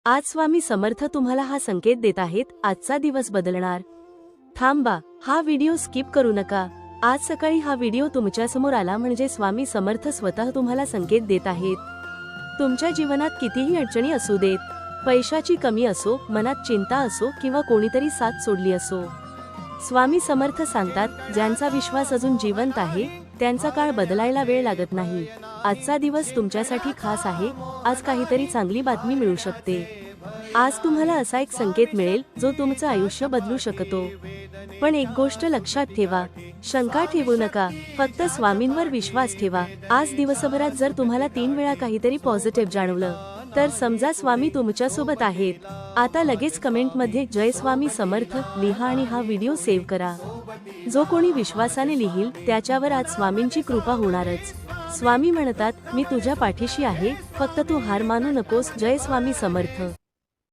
आज स्वामी समर्थ तुम्हाला हा संकेत देत आहेत, आजचा दिवस बदलणार. थांबा, हा व्हिडिओ स्किप करू नका. आज सकाळी हा व्हिडिओ तुमच्या समोर आला म्हणजे स्वामी समर्थ स्वतः तुम्हाला संकेत देत आहेत. तुमच्या जीवनात कितीही अडचणी असू देत, पैशाची कमी असो, मनात चिंता असो किंवा कोणीतरी साथ सोडली असो, स्वामी समर्थ सांगतात, ज्यांचा विश्वास अजून जिवंत आहे त्यांचा काळ बदलायला वेळ लागत नाही. आजचा दिवस तुमच्यासाठी खास आहे. आज काहीतरी चांगली बातमी मिळू शकते. आज तुम्हाला असा एक संकेत मिळेल जो तुमचं आयुष्य बदलू शकतो. पण एक गोष्ट लक्षात ठेवा, शंका ठेवू नका, फक्त स्वामींवर विश्वास ठेवा. आज दिवसभरात जर तुम्हाला 3 वेळा काहीतरी पॉझिटिव्ह जाणवलं तर समजा स्वामी तुमच्या सोबत आहेत. आता लगेच कमेंटमध्ये जय स्वामी समर्थ लिहा आणि हा व्हिडिओ सेव्ह करा. जो कोणी विश्वासाने लिहिल त्याच्यावर आज स्वामींची कृपा होणारच. स्वामी म्हणतात, मी तुझ्या पाठीशी आहे, फक्त तू हार मानू नकोस. जय स्वामी समर्थ.